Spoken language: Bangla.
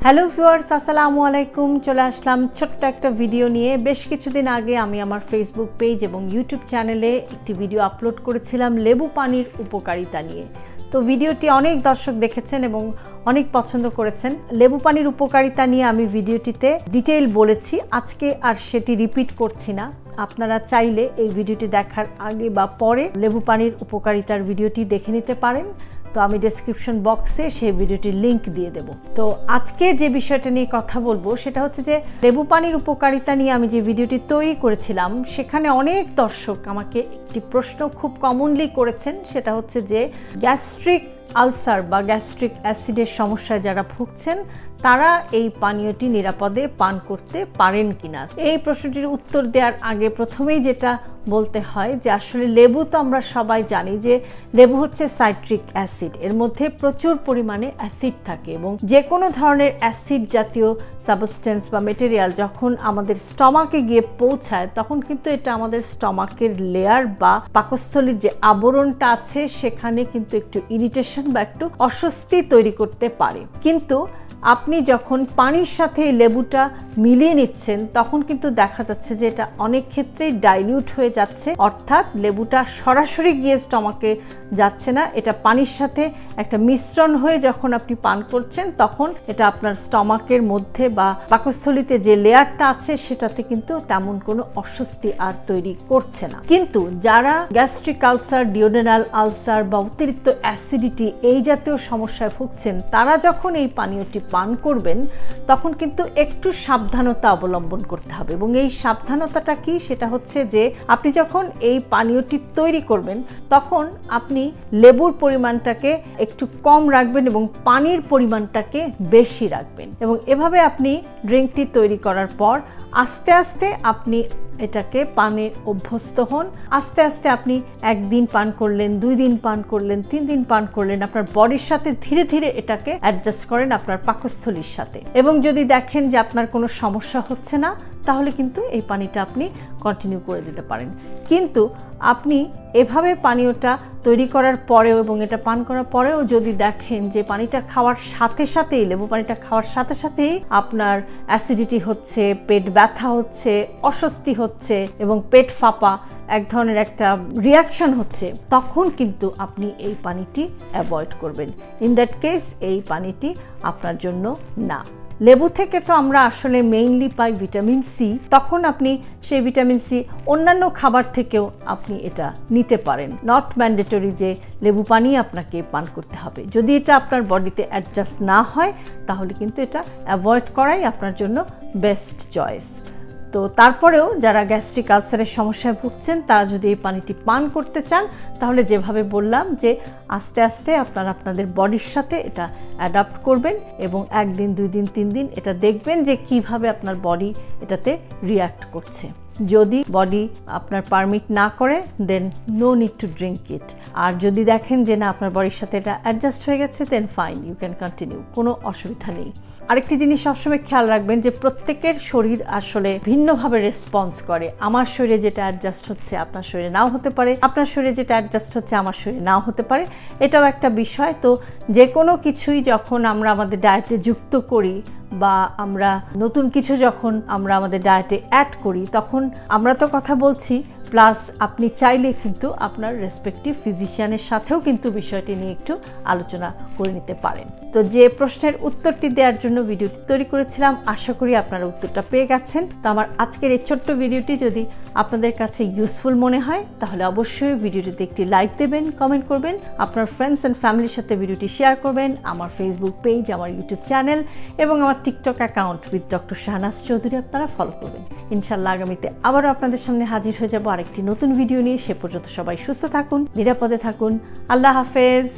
হ্যালো ভিউয়ার্স, আসসালামু আলাইকুম। চলে আসলাম ছোট্ট একটা ভিডিও নিয়ে। বেশ কিছুদিন আগে আমি আমার ফেসবুক পেজ এবং ইউটিউব চ্যানেলে একটি ভিডিও আপলোড করেছিলাম লেবু পানির উপকারিতা নিয়ে। তো ভিডিওটি অনেক দর্শক দেখেছেন এবং অনেক পছন্দ করেছেন। লেবু পানির উপকারিতা নিয়ে আমি ভিডিওটিতে ডিটেইল বলেছি, আজকে আর সেটি রিপিট করছি না। আপনারা চাইলে এই ভিডিওটি দেখার আগে বা পরে লেবু পানির উপকারিতার ভিডিওটি দেখে নিতে পারেন। তো আমি ডেসক্রিপশন বক্সে সেই ভিডিওটির লিংক দিয়ে দেব। তো আজকে যে বিষয়টা নিয়ে কথা বলবো সেটা হচ্ছে যে লেবু পানির উপকারিতা নিয়ে আমি যে ভিডিওটি তৈরি করেছিলাম সেখানে অনেক দর্শক আমাকে একটি প্রশ্ন খুব কমনলি করেছেন, সেটা হচ্ছে যে গ্যাস্ট্রিক আলসার বা গ্যাস্ট্রিক অ্যাসিডের সমস্যায় যারা ভুগছেন তারা এই পানীয়টি নিরাপদে পান করতে পারেন কিনা। এই প্রশ্নটির উত্তর দেওয়ার আগে প্রথমেই যেটা বলতে হয় যে আসলে লেবু তো আমরা সবাই জানি যে লেবু হচ্ছে সাইট্রিক অ্যাসিড, এর মধ্যে প্রচুর পরিমাণে অ্যাসিড থাকে এবং যে কোনো ধরনের অ্যাসিড জাতীয় সাবস্টেন্স বা মেটেরিয়াল যখন আমাদের স্টমাকে গিয়ে পৌঁছায় তখন কিন্তু এটা আমাদের স্টমাকের লেয়ার বা পাকস্থলীর যে আবরণটা আছে সেখানে কিন্তু একটু ইরিটেশন বা একটু অস্বস্তি তৈরি করতে পারে। কিন্তু আপনি যখন পানির সাথে লেবুটা মিলিয়ে নিচ্ছেন তখন কিন্তু দেখা যাচ্ছে যে এটা অনেক ক্ষেত্রেই ডাইলিউট হয়ে যাচ্ছে, অর্থাৎ লেবুটা সরাসরি গিয়ে স্টমাকে যাচ্ছে না, এটা পানির সাথে একটা মিশ্রণ হয়ে যখন আপনি পান করছেন তখন এটা আপনার স্টমাকের মধ্যে বা পাকস্থলীতে যে লেয়ারটা আছে সেটাতে কিন্তু তেমন কোনো অস্বস্তি আর তৈরি করছে না। কিন্তু যারা গ্যাস্ট্রিক আলসার, ডিওডেনাল আলসার বা অতিরিক্ত অ্যাসিডিটি এই জাতীয় সমস্যায় ভুগছেন তারা যখন এই পানীয়টি পান করবেন তখন কিন্তু একটু সাবধানতা অবলম্বন করতে হবে। এবং এই সাবধানতাটা কি, সেটা হচ্ছে যে আপনি যখন এই পানীয়টি তৈরি করবেন তখন আপনি লেবুর পরিমাণটাকে একটু কম রাখবেন এবং পানির পরিমাণটাকে বেশি রাখবেন। এবং এভাবে আপনি ড্রিঙ্কটি তৈরি করার পর আস্তে আস্তে আপনি এটাকে পানে অভ্যস্ত হন। আস্তে আস্তে আপনি একদিন পান করলেন, 2 দিন পান করলেন, 3 দিন পান করলেন, আপনার বডির সাথে ধীরে ধীরে এটাকে অ্যাডজাস্ট করেন আপনার পাকস্থলীর সাথে। এবং যদি দেখেন যে আপনার কোনো সমস্যা হচ্ছে না তাহলে কিন্তু এই পানিটা আপনি কন্টিনিউ করে দিতে পারেন। কিন্তু আপনি এভাবে পানীয়টা তৈরি করার পরেও এবং এটা পান করার পরেও যদি দেখেন যে পানিটা খাওয়ার সাথে সাথেই, লেবু পানিটা খাওয়ার সাথে সাথেই আপনার অ্যাসিডিটি হচ্ছে, পেট ব্যথা হচ্ছে, অস্বস্তি হচ্ছে এবং পেট ফাঁপা এক ধরনের একটা রিয়াকশন হচ্ছে, তখন কিন্তু আপনি এই পানিটি অ্যাভয়েড করবেন। ইন দ্যাট কেস এই পানিটি আপনার জন্য না। লেবু থেকে তো আমরা আসলে মেইনলি পাই ভিটামিন সি, তখন আপনি সেই ভিটামিন সি অন্যান্য খাবার থেকেও আপনি এটা নিতে পারেন। নট ম্যান্ডেটরি যে লেবু পানি আপনাকে পান করতে হবে। যদি এটা আপনার বডিতে অ্যাডজাস্ট না হয় তাহলে কিন্তু এটা অ্যাভয়েড করাই আপনার জন্য বেস্ট চয়েস। তো তারপরেও যারা গ্যাস্ট্রিক আলসারের সমস্যায় ভুগছেন তারা যদি এই পানিটি পান করতে চান তাহলে যেভাবে বললাম যে আস্তে আস্তে আপনারা আপনাদের বডির সাথে এটা অ্যাডাপ্ট করবেন এবং 1 দিন, 2 দিন, 3 দিন এটা দেখবেন যে কিভাবে আপনার বডি এটাতে রিয়্যাক্ট করছে। যদি বডি আপনার পারমিট না করে দেন no need to drink it. আর যদি দেখেন যে না আপনার বডির সাথে এটা অ্যাডজাস্ট হয়ে গেছে দেন ফাইন, ইউ ক্যান কন্টিনিউ, কোনো অসুবিধা নেই। আরেকটি জিনিস সবসময় খেয়াল রাখবেন যে প্রত্যেকের শরীর আসলে ভিন্নভাবে রেসপন্স করে। আমার শরীরে যেটা অ্যাডজাস্ট হচ্ছে আপনার শরীরে নাও হতে পারে, আপনার শরীরে যেটা অ্যাডজাস্ট হচ্ছে আমার শরীরে নাও হতে পারে, এটাও একটা বিষয়। তো যে কোনো কিছুই যখন আমরা আমাদের ডায়েটে যুক্ত করি বা আমরা নতুন কিছু যখন আমরা আমাদের ডায়েটে অ্যাড করি তখন আমরা তো কথা বলছি, প্লাস আপনি চাইলে কিন্তু আপনার রেসপেক্টিভ ফিজিশিয়ানের সাথেও কিন্তু বিষয়টি নিয়ে একটু আলোচনা করে নিতে পারেন। তো যে প্রশ্নের উত্তরটি দেওয়ার জন্য ভিডিওটি তৈরি করেছিলাম আশা করি আপনারা উত্তরটা পেয়ে গেছেন। তো আমার আজকের এই ছোট্ট ভিডিওটি যদি আপনাদের কাছে ইউজফুল মনে হয় তাহলে অবশ্যই ভিডিওটিতে একটি লাইক দেবেন, কমেন্ট করবেন, আপনার ফ্রেন্ডস অ্যান্ড ফ্যামিলির সাথে ভিডিওটি শেয়ার করবেন। আমার ফেসবুক পেজ, আমার ইউটিউব চ্যানেল এবং আমার TikTok account with doctor Shahnaz Chowdhury আপনারা ফলো করবেন। ইনশাল্লাহ আগামীতে আবারও আপনাদের সামনে হাজির হয়ে যাব আরেকটি নতুন ভিডিও নিয়ে। সে পর্যন্ত সবাই সুস্থ থাকুন, নিরাপদে থাকুন। আল্লাহ হাফেজ।